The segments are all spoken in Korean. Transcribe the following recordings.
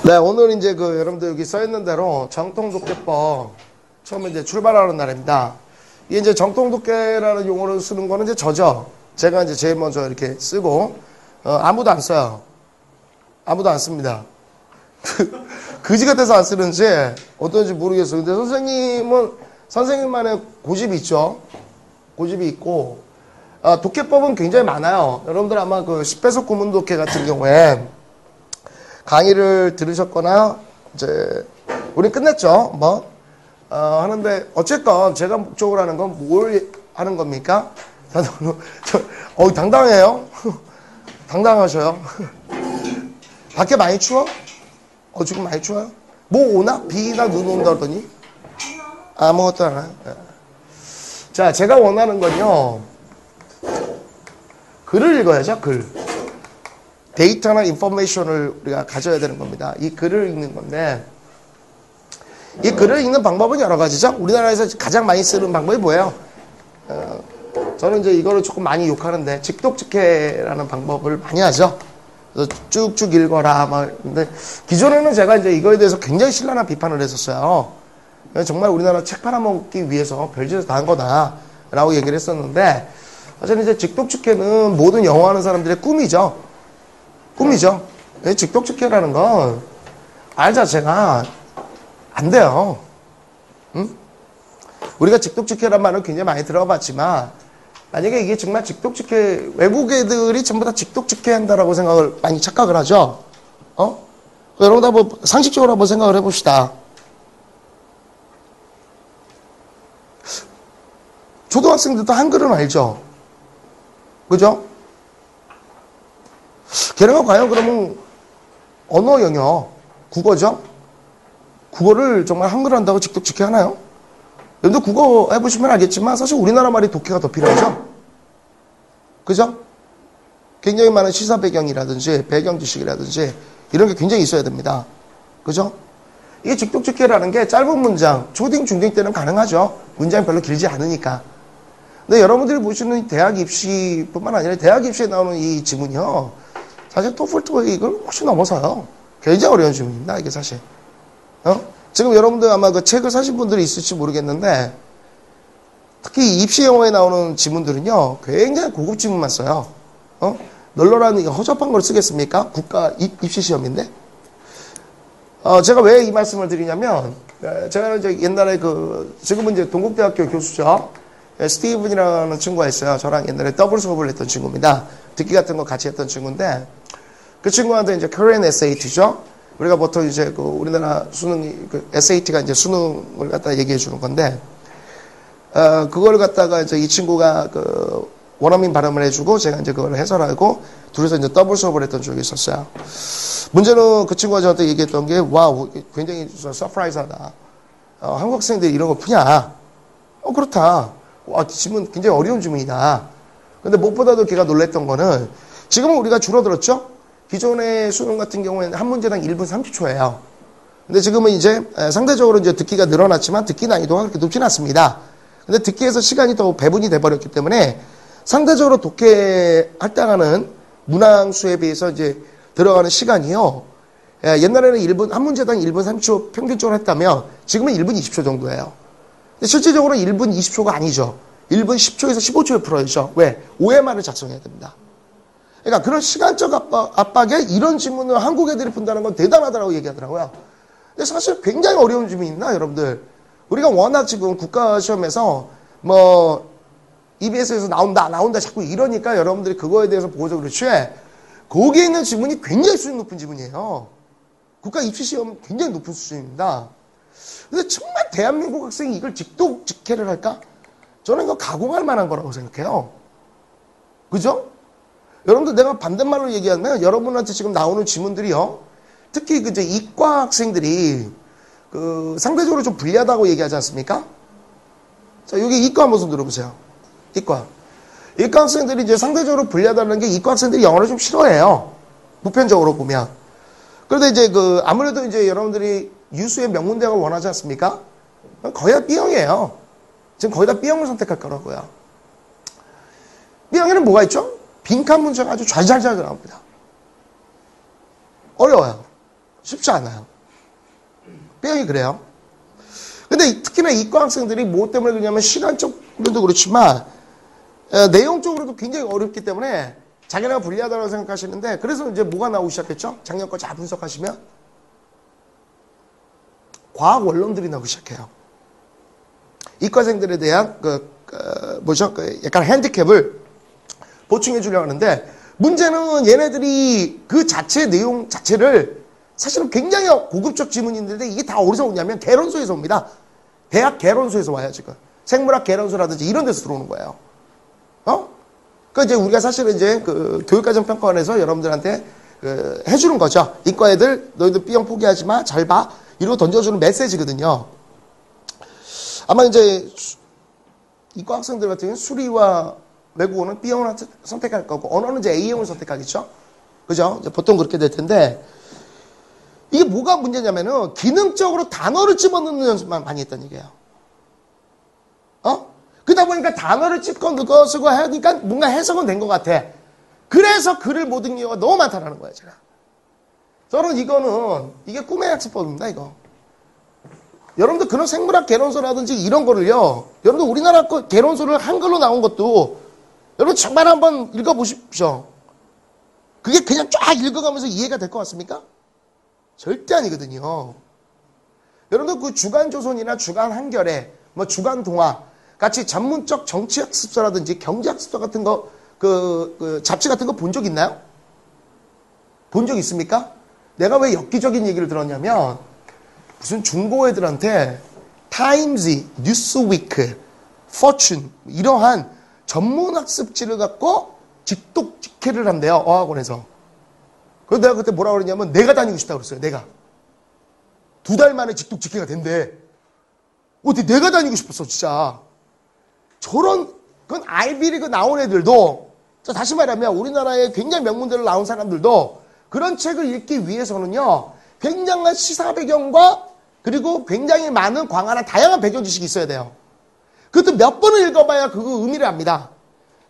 네, 오늘 이제 여러분들 여기 써 있는 대로 정통독해법 처음에 이제 출발하는 날입니다. 이게 이제 정통독해라는 용어를 쓰는 거는 이제 저죠. 제가 이제 제일 먼저 이렇게 쓰고, 아무도 안 써요. 아무도 안 씁니다. 그지 같아서 안 쓰는지 어떤지 모르겠어요. 근데 선생님만의 고집이 있죠. 고집이 있고, 독해법은 굉장히 많아요. 여러분들 아마 10배속 구문독해 같은 경우에 강의를 들으셨거나, 이제, 우리 끝냈죠. 하는데, 어쨌건 제가 목적으로 하는 건 뭘 하는 겁니까? 당당해요. 당당하셔요. 밖에 많이 추워? 지금 많이 추워요? 뭐 오나? 비나 눈 온다 그러더니? 아무것도 안 해요. 자, 제가 원하는 건요, 글을 읽어야죠, 글. 데이터나 인포메이션을 우리가 가져야 되는 겁니다. 이 글을 읽는 건데, 이 글을 읽는 방법은 여러 가지죠. 우리나라에서 가장 많이 쓰는 방법이 뭐예요? 저는 이제 이거를 조금 많이 욕하는데, 직독직해라는 방법을 많이 하죠. 그래서 쭉쭉 읽어라. 근데 기존에는 제가 이제 이거에 대해서 굉장히 신랄한 비판을 했었어요. 정말 우리나라 책 팔아먹기 위해서 별짓을 다 한 거다라고 얘기를 했었는데, 사실 이제 직독직해는 모든 영어하는 사람들의 꿈이죠. 꿈이죠. 직독직해라는 건 알 자체가 안 돼요. 응? 우리가 직독직해란 말을 굉장히 많이 들어봤지만, 만약에 이게 정말 직독직해, 외국 애들이 전부 다 직독직해 한다라고 생각을 많이 착각을 하죠. 여러분 한번 상식적으로 한번 생각을 해봅시다. 초등학생들도 한글은 알죠. 그죠? 걔네가 과연 그러면 언어 영역, 국어죠? 국어를 정말 한글 한다고 직독직해 하나요? 여러분들 국어 해보시면 알겠지만 사실 우리나라 말이 독해가 더 필요하죠? 그죠? 굉장히 많은 시사 배경이라든지 배경 지식이라든지 이런 게 굉장히 있어야 됩니다. 그죠? 이게 직독직해라는 게 짧은 문장, 초딩, 중딩 때는 가능하죠. 문장이 별로 길지 않으니까. 근데 여러분들이 보시는 대학 입시뿐만 아니라 대학 입시에 나오는 이 지문이요. 사실 토플, 토익을 훨씬 넘어서요. 굉장히 어려운 지문입니다. 이게 사실. 지금 여러분들 아마 그 책을 사신 분들이 있을지 모르겠는데, 특히 입시 영어에 나오는 지문들은요, 굉장히 고급 지문만 써요. 널널한 허접한 걸 쓰겠습니까? 국가 입시 시험인데. 제가 왜 이 말씀을 드리냐면, 제가 이제 옛날에 지금은 이제 동국대학교 교수죠. 스티븐이라는 친구가 있어요. 저랑 옛날에 더블 수업을 했던 친구입니다. 듣기 같은 거 같이 했던 친구인데, 그 친구한테 이제 Korean SAT죠. 우리가 보통 이제 우리나라 수능, SAT가 이제 수능을 갖다 얘기해 주는 건데, 그걸 갖다가 이제 이 친구가 원어민 발음을 해주고, 제가 이제 그걸 해설하고, 둘이서 이제 더블 수업을 했던 적이 있었어요. 문제는 그 친구가 저한테 얘기했던 게, 와우, 굉장히 서프라이즈하다. 한국 학생들이 이런 거 푸냐? 그렇다. 와, 지문 굉장히 어려운 지문이다. 근데 무엇보다도 걔가 놀랬던 거는, 지금은 우리가 줄어들었죠? 기존의 수능 같은 경우에는 한 문제당 1분 30초예요. 근데 지금은 이제 상대적으로 이제 듣기가 늘어났지만 듣기 난이도가 그렇게 높진 않습니다. 근데 듣기에서 시간이 더 배분이 돼버렸기 때문에 상대적으로 독해 할당하는 문항수에 비해서 이제 들어가는 시간이요. 옛날에는 한 문제당 1분 30초 평균적으로 했다면 지금은 1분 20초 정도예요. 근데 실질적으로 1분 20초가 아니죠. 1분 10초에서 15초에 풀어야죠. 왜? OMR을 작성해야 됩니다. 그러니까 그런 시간적 압박에 이런 지문을 한국 애들이 푼다는 건 대단하다고 얘기하더라고요. 근데 사실 굉장히 어려운 지문입니다, 여러분들. 우리가 워낙 지금 국가시험에서 EBS에서 나온다 자꾸 이러니까 여러분들이 그거에 대해서 보고서 그렇지. 거기에 있는 지문이 굉장히 수준 높은 지문이에요. 국가 입시시험 굉장히 높은 수준입니다. 근데 정말 대한민국 학생이 이걸 직독직해를 할까? 저는 이거 가공할 만한 거라고 생각해요. 그죠? 여러분들 내가 반대말로 얘기하면 여러분한테 지금 나오는 지문들이요. 특히 이제 이과 학생들이 상대적으로 좀 불리하다고 얘기하지 않습니까? 자, 여기 이과 한번 손 들어보세요. 이과 학생들이 이제 상대적으로 불리하다는 게 이과 학생들이 영어를 좀 싫어해요. 보편적으로 보면. 그런데 이제 아무래도 이제 여러분들이 유수의 명문대학을 원하지 않습니까? 거의 다 B형이에요. 지금 거의 다 B형을 선택할 거라고요. B형에는 뭐가 있죠? 빈칸 문제가 아주 잘 나옵니다. 어려워요. 쉽지 않아요. B형이 그래요. 근데 특히나 이과 학생들이 뭐 때문에 그러냐면 시간적 면도 그렇지만 내용적으로도 굉장히 어렵기 때문에 자기네가 불리하다고 생각하시는데, 그래서 이제 뭐가 나오기 시작했죠? 작년 거 잘 분석하시면 과학 원론들이 나오기 시작해요. 이과생들에 대한 약간 핸디캡을 보충해 주려고 하는데, 문제는 얘네들이 그 자체 내용 자체를 사실은 굉장히 고급적 지문인데 이게 다 어디서 오냐면 개론소에서 옵니다. 대학 개론소에서 와요, 지금. 생물학 개론소라든지 이런 데서 들어오는 거예요. 그러니까 이제 우리가 사실은 이제 그 교육과정평가원에서 여러분들한테 해주는 거죠. 이과 애들, 너희들 B형 포기하지 마, 잘 봐. 이러고 던져주는 메시지거든요. 아마 이제 이과 학생들 같은 경우는 수리와 외국어는 B형을 선택할 거고, 언어는 이제 A형을 선택하겠죠. 그죠? 이제 보통 그렇게 될 텐데, 이게 뭐가 문제냐면은 기능적으로 단어를 집어넣는 연습만 많이 했다는 얘기예요. 그러다 보니까 단어를 찝고 그거 쓰고 하니까 뭔가 해석은 된 것 같아. 그래서 글을 못 읽는 경우가 너무 많다는 거예요, 제가. 저는 이게 꿈의 학습법입니다, 이거. 여러분들 그런 생물학 개론서라든지 이런 거를요, 여러분들 우리나라 개론서를 한글로 나온 것도 여러분 정말 한번 읽어보십시오. 그게 그냥 쫙 읽어가면서 이해가 될 것 같습니까? 절대 아니거든요. 여러분들 그 주간조선이나 주간한겨레, 뭐 주간동화 같이 전문적 정치학습서라든지 경제학습서 같은 거, 잡지 같은 거 본 적 있나요? 본 적 있습니까? 내가 왜 엽기적인 얘기를 들었냐면, 무슨 중고 애들한테 타임즈, 뉴스위크, 포춘 이러한 전문학습지를 갖고 직독직해를 한대요, 어학원에서. 그래서 내가 그때 뭐라고 그랬냐면, 내가 다니고 싶다고 그랬어요, 내가. 2달 만에 직독직해가 된대. 어떻게 내가 다니고 싶었어, 진짜. 그건 아이비리그 나온 애들도, 다시 말하면 우리나라의 굉장히 명문대를 나온 사람들도 그런 책을 읽기 위해서는요, 굉장한 시사 배경과 그리고 굉장히 많은 광활한 다양한 배경 지식이 있어야 돼요. 그것도 몇 번을 읽어봐야 그 의미를 압니다.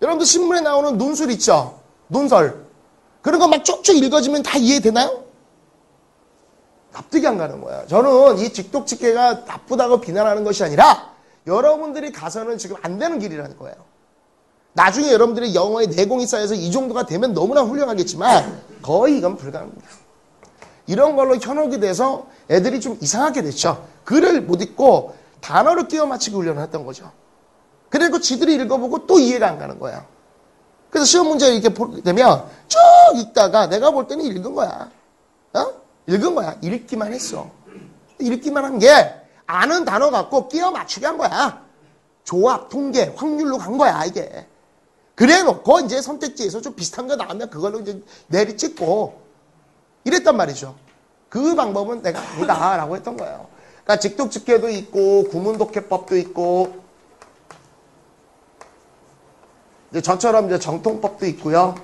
여러분들 신문에 나오는 논술 있죠? 논설. 그런 거 막 쭉쭉 읽어지면 다 이해되나요? 납득이 안 가는 거예요. 저는 이 직독직해가 나쁘다고 비난하는 것이 아니라 여러분들이 가서는 지금 안 되는 길이라는 거예요. 나중에 여러분들이 영어의 내공이 쌓여서 이 정도가 되면 너무나 훌륭하겠지만 거의 이건 불가능합니다. 이런 걸로 현혹이 돼서 애들이 좀 이상하게 됐죠. 글을 못 읽고 단어를 끼워 맞추기 훈련을 했던 거죠. 그리고 지들이 읽어보고 또 이해가 안 가는 거예요. 그래서 시험 문제 이렇게 보게 되면 쭉 읽다가 내가 볼 때는 읽은 거야. 읽은 거야. 읽기만 했어. 읽기만 한 게 아는 단어 갖고 끼워 맞추게 한 거야. 조합, 통계, 확률로 간 거야, 이게. 그래 놓고 이제 선택지에서 좀 비슷한 거 나오면 그걸로 이제 내리 찍고 이랬단 말이죠. 그 방법은 내가 아니다라고 했던 거예요. 그러니까 직독직해도 있고 구문독해법도 있고 이제 저처럼 이제 정통법도 있고요.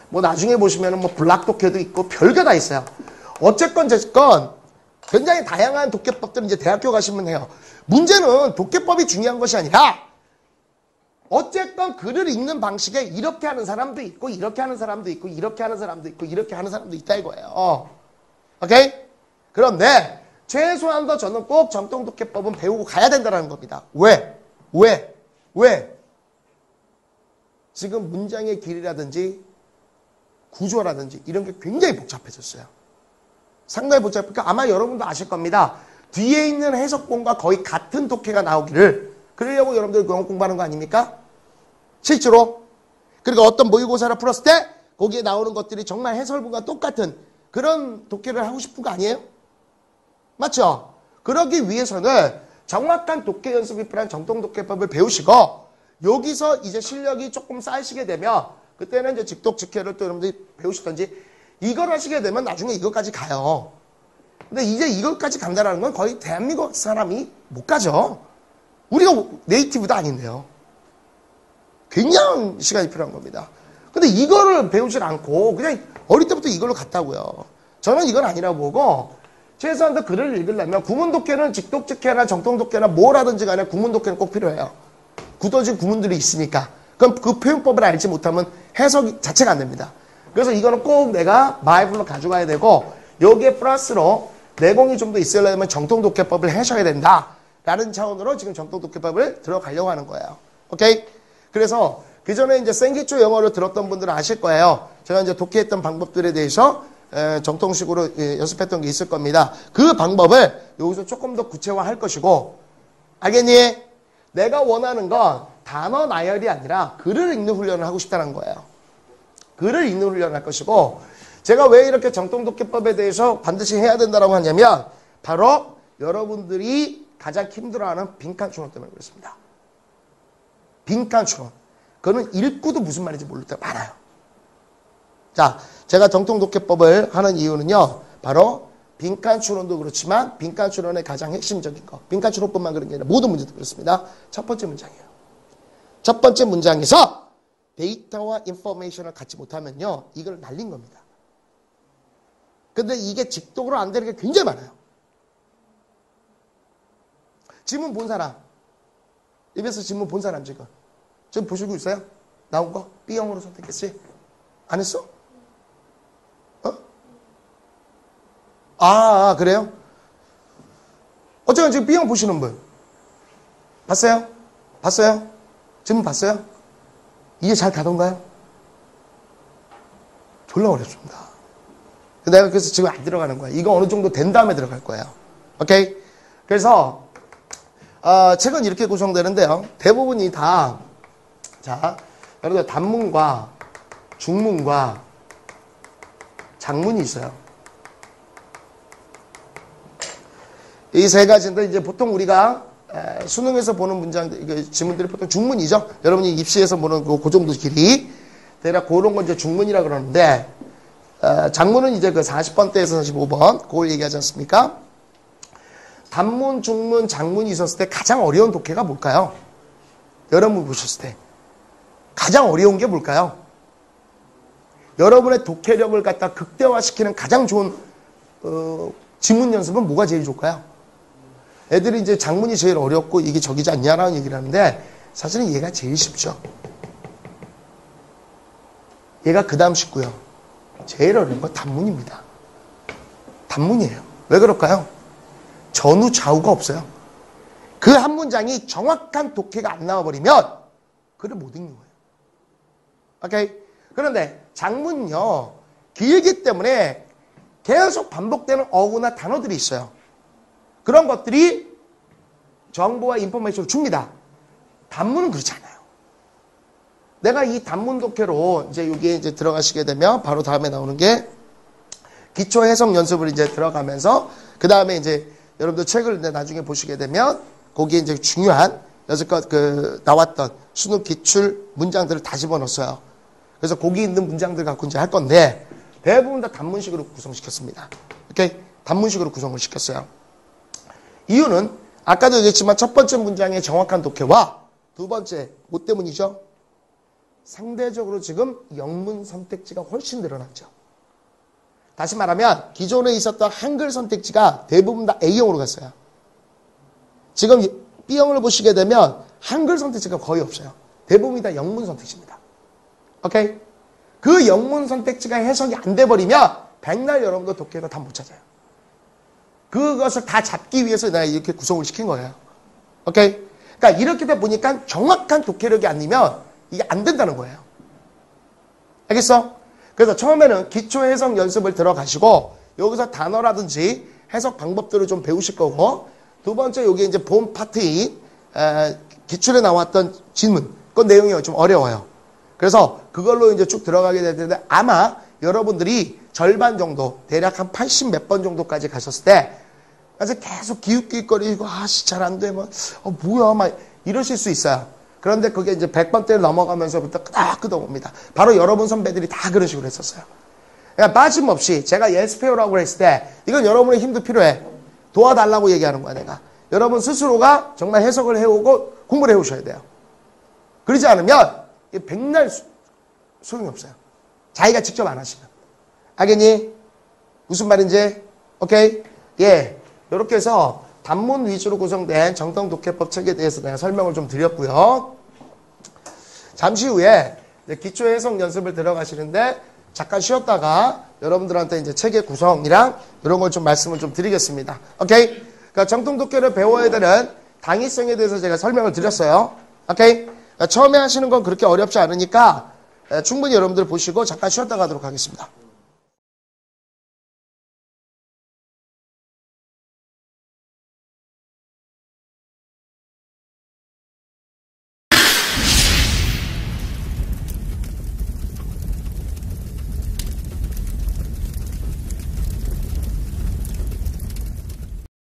뭐 나중에 보시면은 뭐 블락독해도 있고 별게 다 있어요. 어쨌건 저쨌건 굉장히 다양한 독해법들은 이제 대학교 가시면 해요. 문제는 독해법이 중요한 것이 아니라 어쨌건 글을 읽는 방식에 이렇게 하는 사람도 있고 이렇게 하는 사람도 있고 이렇게 하는 사람도 있고 이렇게 하는 사람도 있다 이거예요. 오케이? 그런데 최소한도 저는 꼭 정통독해법은 배우고 가야 된다는 겁니다. 왜? 지금 문장의 길이라든지 구조라든지 이런 게 굉장히 복잡해졌어요. 상당히 복잡하니까 아마 여러분도 아실 겁니다. 뒤에 있는 해석본과 거의 같은 독해가 나오기를 그러려고 여러분들 영어 공부하는 거 아닙니까? 실제로. 그리고 어떤 모의고사를 풀었을 때 거기에 나오는 것들이 정말 해설본과 똑같은 그런 독해를 하고 싶은 거 아니에요? 맞죠? 그러기 위해서는 정확한 독해 연습이 필요한 정통독해법을 배우시고 여기서 이제 실력이 조금 쌓이시게 되면 그때는 이제 직독직해를 또 여러분들이 배우시던지 이걸 하시게 되면 나중에 이것까지 가요. 근데 이제 이것까지 간다는 건 거의 대한민국 사람이 못 가죠. 우리가 네이티브도 아닌데요. 굉장한 시간이 필요한 겁니다. 근데 이거를 배우질 않고 그냥 어릴 때부터 이걸로 갔다고요. 저는 이건 아니라고 보고 최소한 더 글을 읽으려면 구문독해는 직독직해나 정통독해나 뭐라든지 간에 구문독해는 꼭 필요해요. 굳어진 구문들이 있으니까. 그럼 그 표현법을 알지 못하면 해석 자체가 안 됩니다. 그래서 이거는 꼭 내가 마이블로 가져가야 되고 여기에 플러스로 내공이 좀 더 있으려면 정통독해법을 하셔야 된다. 라는 차원으로 지금 정통독해법을 들어가려고 하는 거예요. 오케이? 그래서 그 전에 이제 생기초 영어를 들었던 분들은 아실 거예요. 제가 이제 독해했던 방법들에 대해서 정통식으로 연습했던 게 있을 겁니다. 그 방법을 여기서 조금 더 구체화할 것이고, 알겠니? 내가 원하는 건 단어 나열이 아니라 글을 읽는 훈련을 하고 싶다는 거예요. 글을 읽는 훈련을 할 것이고, 제가 왜 이렇게 정통독해법에 대해서 반드시 해야 된다고 하냐면 바로 여러분들이 가장 힘들어하는 빈칸 추론 때문에 그렇습니다. 빈칸 추론. 그거는 읽고도 무슨 말인지 모를 때가 많아요. 자, 제가 정통독해법을 하는 이유는요. 바로 빈칸 추론도 그렇지만 빈칸 추론의 가장 핵심적인 거. 빈칸 추론뿐만 그런 게 아니라 모든 문제도 그렇습니다. 첫 번째 문장이에요. 첫 번째 문장에서 데이터와 인포메이션을 갖지 못하면요. 이걸 날린 겁니다. 근데 이게 직독으로 안 되는 게 굉장히 많아요. 지문 본 사람. 입에서 지문 본 사람 지금. 지금 보시고 있어요? 나온 거? B형으로 선택했지? 안 했어? 그래요? 어쨌든 지금 B형 보시는 분. 봤어요? 봤어요? 지금 봤어요? 이게 잘 가던가요? 졸라 어렵습니다. 내가 그래서 지금 안 들어가는 거야. 이거 어느 정도 된 다음에 들어갈 거예요. 오케이? 그래서, 책은 이렇게 구성되는데요. 대부분이 다, 자, 여러분들 단문과 중문과 장문이 있어요. 이 세 가지인데, 이제 보통 우리가 수능에서 보는 문장들, 지문들이 보통 중문이죠. 여러분이 입시에서 보는 그 정도 길이. 대략 그런 건 이제 중문이라 그러는데, 장문은 이제 그 40번대에서 45번, 그걸 얘기하지 않습니까? 단문, 중문, 장문이 있었을 때 가장 어려운 독해가 뭘까요? 여러분 보셨을 때. 가장 어려운 게 뭘까요? 여러분의 독해력을 갖다 극대화시키는 가장 좋은, 지문 연습은 뭐가 제일 좋을까요? 애들이 이제 장문이 제일 어렵고 이게 저기지 않냐라는 얘기를 하는데 사실은 얘가 제일 쉽죠. 얘가 그 다음 쉽고요. 제일 어려운 건 단문입니다. 단문이에요. 왜 그럴까요? 전후 좌우가 없어요. 그 한 문장이 정확한 독해가 안 나와버리면 글을 못 읽는 거예요. 오케이? 그런데 장문은요. 길기 때문에 계속 반복되는 어구나 단어들이 있어요. 그런 것들이 정보와 인포메이션을 줍니다. 단문은 그렇지 않아요. 내가 이 단문 독해로 이제 여기에 이제 들어가시게 되면 바로 다음에 나오는 게 기초 해석 연습을 이제 들어가면서 그 다음에 이제 여러분들 책을 이제 나중에 보시게 되면 거기에 이제 중요한 여태껏 나왔던 수능 기출 문장들을 다 집어넣었어요. 그래서 거기 있는 문장들 갖고 이제 할 건데 대부분 다 단문식으로 구성시켰습니다. 오케이? 단문식으로 구성을 시켰어요. 이유는 아까도 얘기했지만 첫 번째 문장의 정확한 독해와 두 번째 뭐 때문이죠? 상대적으로 지금 영문 선택지가 훨씬 늘어났죠. 다시 말하면 기존에 있었던 한글 선택지가 대부분 다 A형으로 갔어요. 지금 B형을 보시게 되면 한글 선택지가 거의 없어요. 대부분이 다 영문 선택지입니다. 오케이? 그 영문 선택지가 해석이 안 돼버리면 백날 여러분도 독해를 다 못 찾아요. 그것을 다 잡기 위해서 내가 이렇게 구성을 시킨 거예요. 오케이? 그러니까 이렇게 돼 보니까 정확한 독해력이 아니면 이게 안 된다는 거예요. 알겠어? 그래서 처음에는 기초 해석 연습을 들어가시고 여기서 단어라든지 해석 방법들을 좀 배우실 거고 두 번째 여기 이제 본 파트인 기출에 나왔던 질문 그 내용이 좀 어려워요. 그래서 그걸로 이제 쭉 들어가게 될 텐데 아마 여러분들이 절반 정도 대략 한 80 몇 번 정도까지 가셨을 때 그래서 계속 기웃기웃거리고 아씨 잘 안 돼 뭐 뭐야 막 이러실 수 있어요. 그런데 그게 이제 100번대를 넘어가면서부터 끄덕끄덕 옵니다. 바로 여러분 선배들이 다 그런 식으로 했었어요. 그러니까 빠짐없이 제가 예습해오라고 했을 때 이건 여러분의 힘도 필요해. 도와달라고 얘기하는 거야 내가. 여러분 스스로가 정말 해석을 해오고 공부를 해오셔야 돼요. 그러지 않으면 백날 소용이 없어요. 자기가 직접 안 하시면. 알겠니? 무슨 말인지? 오케이? 예. 이렇게 해서 단문 위주로 구성된 정통독해법 책에 대해서 내가 설명을 좀 드렸고요. 잠시 후에 기초 해석 연습을 들어가시는데 잠깐 쉬었다가 여러분들한테 이제 책의 구성이랑 이런 걸 좀 말씀을 좀 드리겠습니다. 오케이? 그러니까 정통 독해를 배워야 되는 당위성에 대해서 제가 설명을 드렸어요. 오케이? 그러니까 처음에 하시는 건 그렇게 어렵지 않으니까 충분히 여러분들 보시고 잠깐 쉬었다 가도록 하겠습니다.